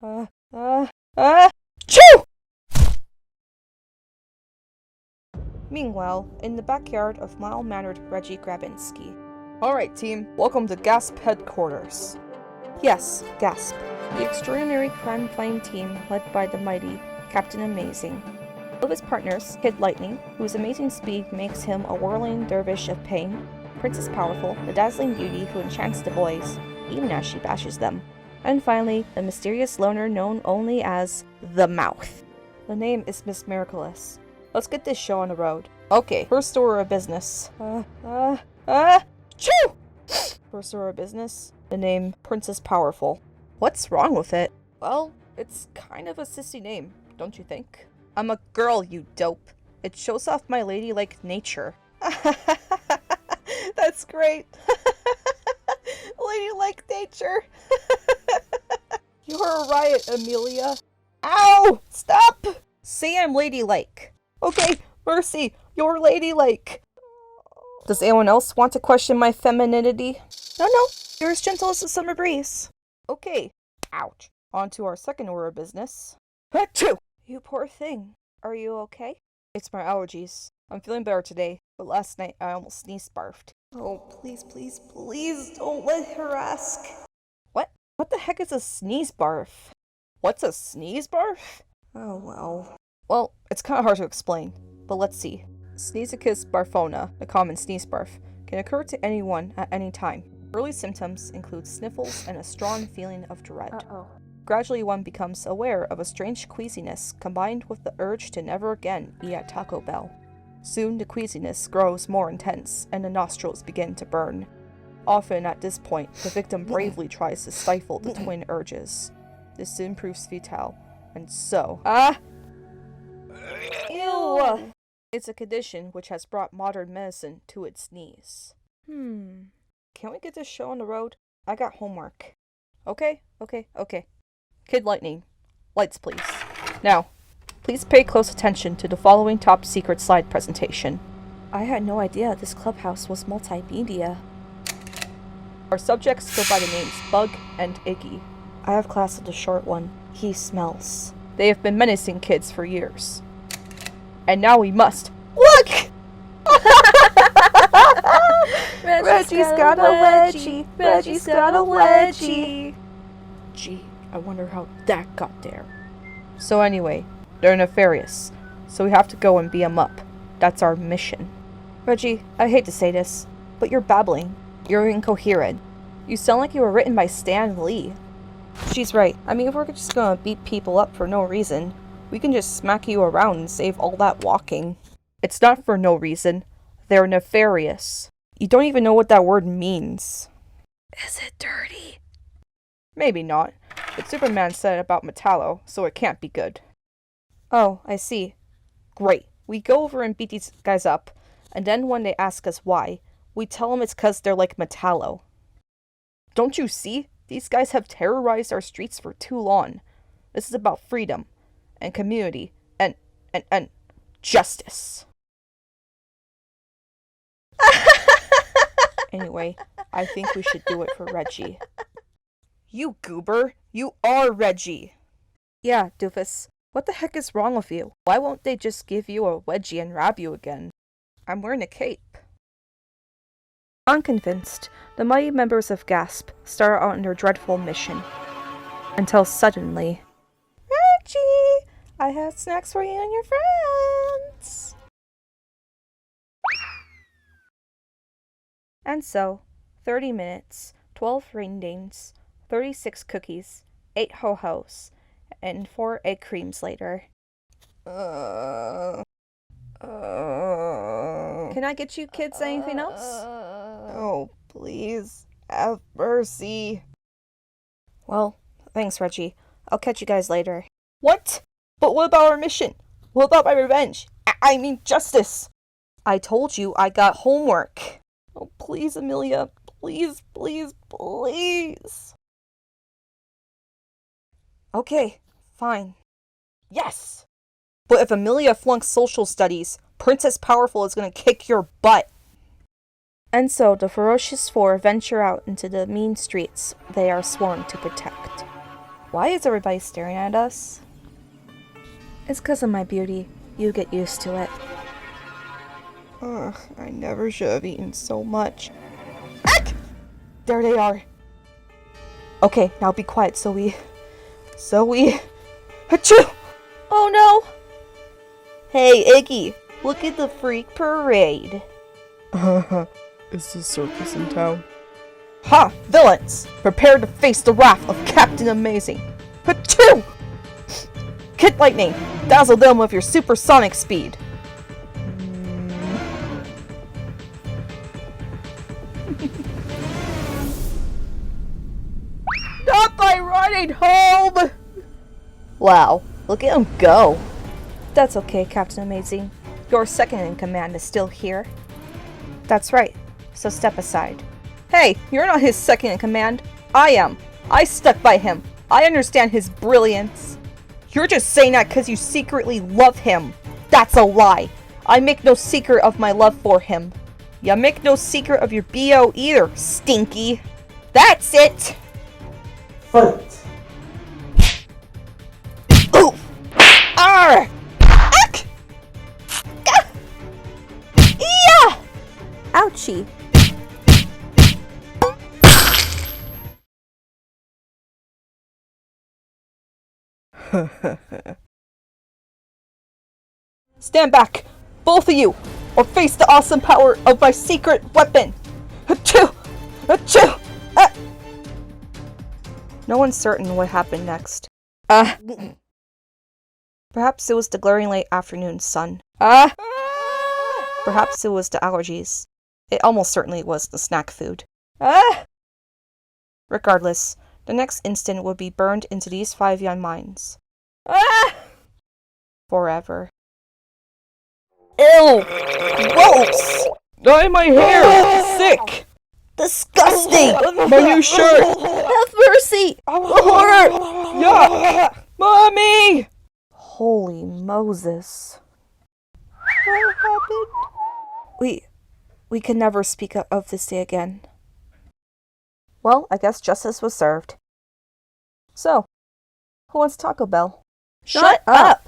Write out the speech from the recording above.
Chew! Meanwhile, in the backyard of mild-mannered Reggie Grabinski. Alright team, welcome to Gasp headquarters. Yes, Gasp. The extraordinary crime-fighting team led by the mighty Captain Amazing. All of his partners, Kid Lightning, whose amazing speed makes him a whirling dervish of pain, Princess Powerful, the dazzling beauty who enchants the boys, even as she bashes them. And finally, the mysterious loner known only as the Mouth. The name is Miss Miraculous. Let's get this show on the road. Okay, first order of business. Chew! First order of business. The name Princess Powerful. What's wrong with it? Well, it's kind of a sissy name, don't you think? I'm a girl, you dope. It shows off my ladylike nature. That's great. Ladylike nature. You're a riot, Amelia. Ow! Stop! Say I'm ladylike. Okay, Mercy, you're ladylike. Does anyone else want to question my femininity? No, you're as gentle as the summer breeze. Okay. Ouch. On to our second order of business. Achoo! You poor thing. Are you okay? It's my allergies. I'm feeling better today, but last night I almost sneeze-barfed. Oh, please don't let her ask. What? What the heck is a sneeze-barf? What's a sneeze-barf? Oh, well. Well, it's kind of hard to explain, but let's see. Sneezicus barfona, the common sneeze-barf, can occur to anyone at any time. Early symptoms include sniffles and a strong feeling of dread. Gradually one becomes aware of a strange queasiness combined with the urge to never again eat at Taco Bell. Soon the queasiness grows more intense and the nostrils begin to burn. Often at this point, the victim bravely tries to stifle the twin urges. This soon proves futile, and so... Ew! It's a condition which has brought modern medicine to its knees. Can we get this show on the road? I got homework. Okay. Kid Lightning, lights please. Now, please pay close attention to the following top secret slide presentation. I had no idea this clubhouse was multimedia. Our subjects go by the names Bug and Iggy. I have class with the short one. He smells. They have been menacing kids for years. And now we must. Look! Reggie's got a wedgie. Reggie's got a wedgie. Gee, I wonder how that got there. So anyway, they're nefarious. So we have to go and beat them up. That's our mission. Reggie, I hate to say this, but you're babbling. You're incoherent. You sound like you were written by Stan Lee. She's right. I mean, if we're just gonna beat people up for no reason, we can just smack you around and save all that walking. It's not for no reason. They're nefarious. You don't even know what that word means. Is it dirty? Maybe not. But Superman said it about Metallo, so it can't be good. Oh, I see. Great. We go over and beat these guys up, and then when they ask us why, we tell them it's 'cause they're like Metallo. Don't you see? These guys have terrorized our streets for too long. This is about freedom, and community, and justice. Anyway, I think we should do it for Reggie. You goober! You are Reggie! Yeah, doofus. What the heck is wrong with you? Why won't they just give you a wedgie and rob you again? I'm wearing a cape. Unconvinced, the mighty members of Gasp start on their dreadful mission. Until suddenly... Reggie! I have snacks for you and your friends! And so, 30 minutes, 12 ring-dings, 36 cookies, 8 ho-hos, and 4 egg creams later. Can I get you kids anything else? Oh, please. Have mercy. Well, thanks, Reggie. I'll catch you guys later. What? But what about our mission? What about my revenge? I mean justice. I told you I got homework. Oh, please, Amelia. Please. Okay, fine. Yes! But if Amelia flunks social studies, Princess Powerful is gonna kick your butt. And so the ferocious four venture out into the mean streets they are sworn to protect. Why is everybody staring at us? It's 'cause of my beauty. You get used to it. Ugh, I never should have eaten so much. Eck! There they are. Okay, now be quiet, Zoe. Achoo! Oh no! Hey, Iggy, look at the freak parade. Is the circus in town? Ha! Villains! Prepare to face the wrath of Captain Amazing. Achoo! Kid Lightning, dazzle them with your supersonic speed. Not by running home! Wow, look at him go. That's okay, Captain Amazing. Your second in command is still here. That's right, so step aside. Hey, you're not his second in command. I am. I stuck by him. I understand his brilliance. You're just saying that because you secretly love him. That's a lie. I make no secret of my love for him. You make no secret of your BO either, Stinky. That's it! Fight! Ooh! Arr! Ack! Gah! Yeah! Ouchie. Stand back, both of you, or face the awesome power of my secret weapon. Achoo! Achoo! Ah! No one's certain what happened next. Perhaps it was the glaring late afternoon sun. Perhaps it was the allergies. It almost certainly was the snack food. Regardless, the next instant would be burned into these 5 young minds. Forever. Ew! Gross! Dye my hair! Sick! Disgusting! My new shirt! Have mercy! Horror! Yuck! Mommy! Holy Moses. What happened? We can never speak of this day again. Well, I guess justice was served. So, who wants Taco Bell? Shut up!